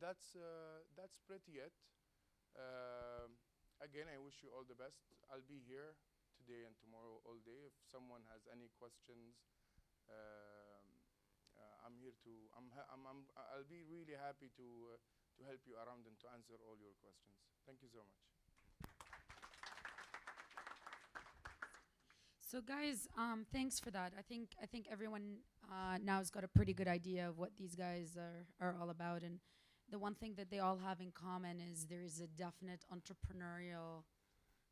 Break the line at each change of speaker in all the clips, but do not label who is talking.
that's pretty it. Again, I wish you all the best. I'll be here today and tomorrow all day. If someone has any questions, I'm here to. I'll be really happy to help you around and to answer all your questions. Thank you so much.
So, guys, thanks for that. I think everyone now has got a pretty good idea of what these guys are all about, and the one thing that they all have in common is there is a definite entrepreneurial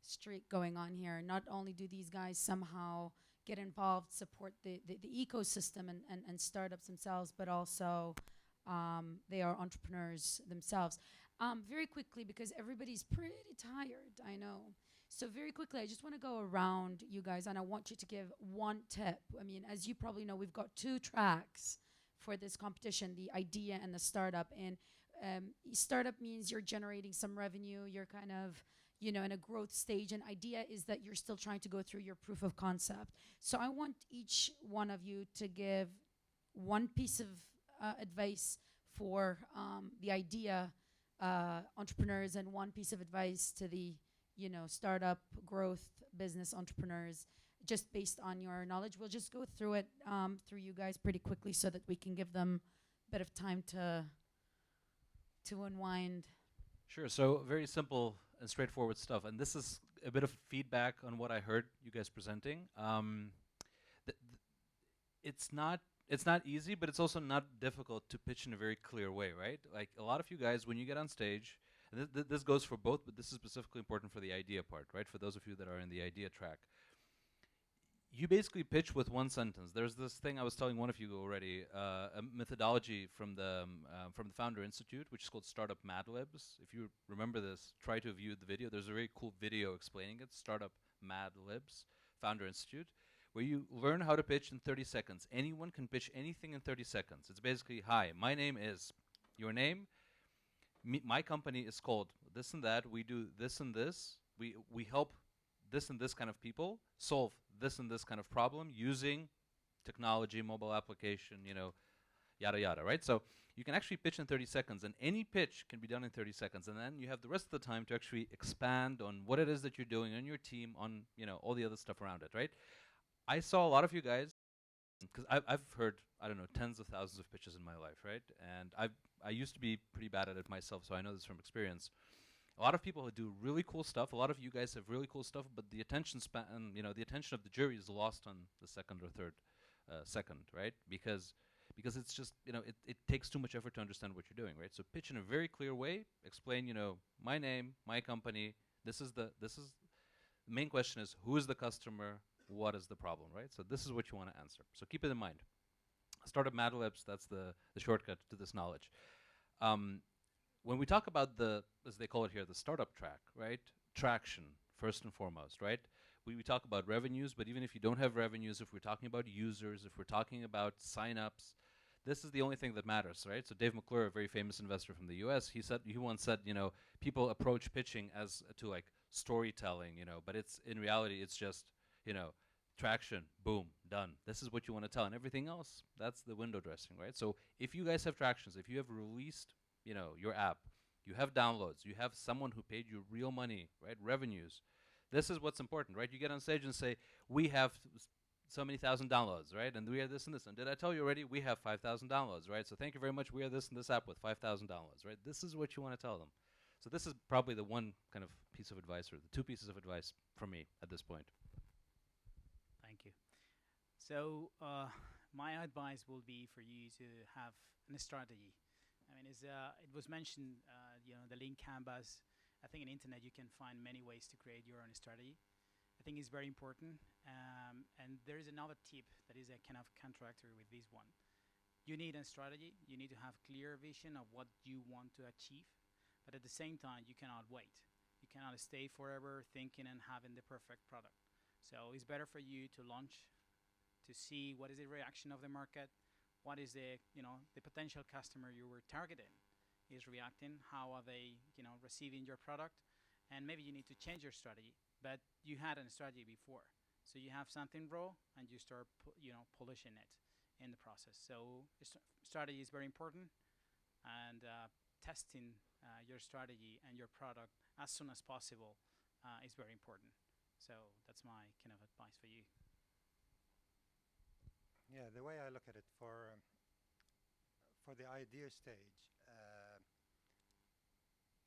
streak going on here. Not only do these guys somehow get involved, support the ecosystem and startups themselves, but also they are entrepreneurs themselves. Very quickly, because everybody's pretty tired, I know. So very quickly, I just want to go around you guys, and I want you to give one tip. I mean, as you probably know, we've got two tracks for this competition: the idea and the startup. And startup means you're generating some revenue. You're kind of in a growth stage. And idea is that you're still trying to go through your proof of concept. So I want each one of you to give one piece of advice for the idea entrepreneurs, and one piece of advice to the startup growth business entrepreneurs, just based on your knowledge. We'll just go through it through you guys pretty quickly so that we can give them a bit of time to unwind.
Sure. So very simple and straightforward stuff. And this is a bit of feedback on what I heard you guys presenting. Th- th- it's not easy, but it's also not difficult to pitch in a very clear way, right? Like a lot of you guys, when you get on stage, and this goes for both, but this is specifically important for the idea part, right? For those of you that are in the idea track, you basically pitch with one sentence. There's this thing I was telling one of you already, a methodology from the Founder Institute, which is called Startup Mad Libs. If you remember this, try to view the video. There's a very cool video explaining it. Startup Mad Libs, Founder Institute, where you learn how to pitch in 30 seconds. Anyone can pitch anything in 30 seconds. It's basically, hi, my name is your name. My company is called this and that. We do this and this. We help this and this kind of people solve this and this kind of problem using technology, mobile application, yada yada, right? So you can actually pitch in 30 seconds, and any pitch can be done in 30 seconds, and then you have the rest of the time to actually expand on what it is that you're doing on your team, on all the other stuff around it, right? I saw a lot of you guys because I've heard, I don't know, tens of thousands of pitches in my life, right? And I used to be pretty bad at it myself, so I know this from experience. A lot of people who do really cool stuff. A lot of you guys have really cool stuff, but the attention span, the attention of the jury is lost on the second or third second, right? Because it's just, it takes too much effort to understand what you're doing, right? So pitch in a very clear way. Explain, my name, my company. This is the main question is who is the customer, what is the problem, right? So this is what you want to answer. So keep it in mind. Startup Mad Libs, that's the shortcut to this knowledge. Um, when we talk about as they call it here, the startup track, right? Traction, first and foremost, right? We talk about revenues, but even if you don't have revenues, if we're talking about users, if we're talking about signups, this is the only thing that matters, right? So Dave McClure, a very famous investor from the U.S., he once said, people approach pitching as to like storytelling, but it's in reality it's just, you know, traction, boom, done. This is what you want to tell, and everything else, that's the window dressing, right? So if you guys have tractions, if you have released, your app, you have downloads, you have someone who paid you real money, right? Revenues. This is what's important, right? You get on stage and say, we have so many thousand downloads, right? And we are this and this. And did I tell you already? We have 5,000 downloads, right? So thank you very much. We are this and this app with 5,000 downloads, right? This is what you want to tell them. So this is probably the one kind of piece of advice, or the two pieces of advice from me at this point.
Thank you. So my advice will be for you to have a strategy. I mean, it was mentioned, the link Canvas. I think on internet you can find many ways to create your own strategy. I think it's very important. And there is another tip that is a kind of contractor with this one. You need a strategy. You need to have clear vision of what you want to achieve. But at the same time, you cannot wait. You cannot stay forever thinking and having the perfect product. So it's better for you to launch, to see what is the reaction of the market, what is the potential customer you were targeting is reacting, how are they receiving your product, and maybe you need to change your strategy, but you had a strategy before, so you have something raw and you start polishing it in the process. So strategy is very important, and testing your strategy and your product as soon as possible is very important. So that's my kind of advice for you.
Yeah, the way I look at it for the idea stage,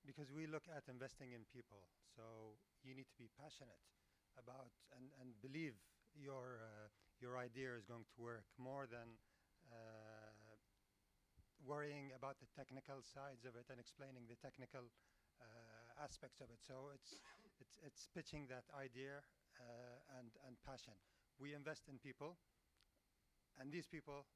because we look at investing in people, so you need to be passionate about and believe your idea is going to work more than worrying about the technical sides of it and explaining the technical aspects of it. So it's pitching that idea and passion. We invest in people, and these people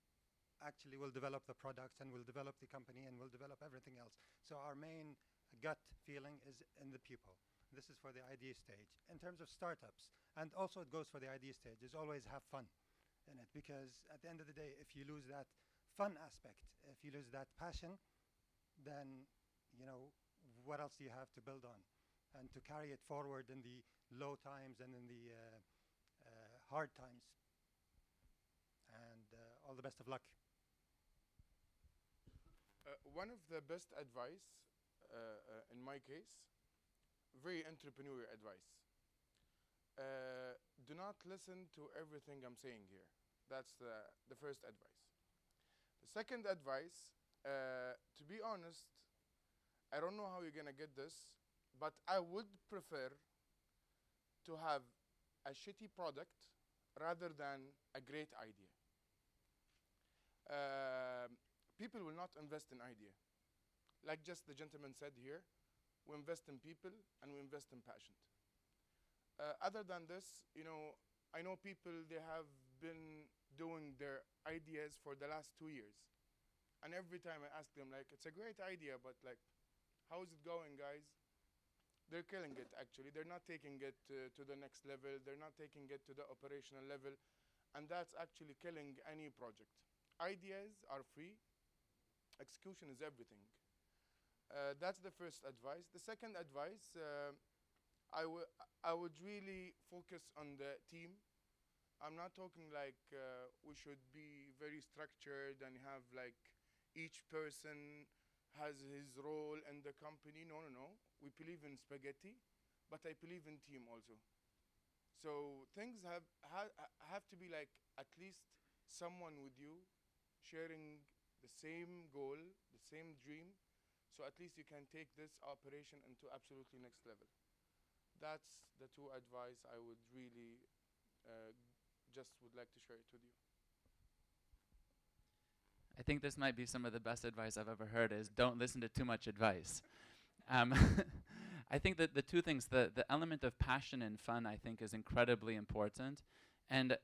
actually will develop the products and will develop the company and will develop everything else. So our main gut feeling is in the people. This is for the idea stage. In terms of startups, and also it goes for the idea stage, is always have fun in it, because at the end of the day, if you lose that fun aspect, if you lose that passion, then what else do you have to build on and to carry it forward in the low times and in the hard times. And all the best of luck.
One of the best advice, in my case, very entrepreneurial advice. Do not listen to everything I'm saying here. That's the first advice. The second advice, to be honest, I don't know how you're gonna get this, but I would prefer to have a shitty product rather than a great idea. People will not invest in idea. Like just the gentleman said here, we invest in people and we invest in passion. Other than this, I know people, they have been doing their ideas for the last 2 years. And every time I ask them, like, it's a great idea, but like, how is it going, guys? They're killing it, actually. They're not taking it to the next level. They're not taking it to the operational level. And that's actually killing any project. Ideas are free. Execution is everything. That's the first advice. The second advice, I would really focus on the team. I'm not talking like we should be very structured and have like each person has his role in the company. No. We believe in spaghetti, but I believe in team also. So things have to be like at least someone with you sharing the same goal, the same dream. So at least you can take this operation into absolutely next level. That's the two advice I would really just would like to share it with you.
I think this might be some of the best advice I've ever heard is don't listen to too much advice. I think that the two things, the element of passion and fun, I think is incredibly important. And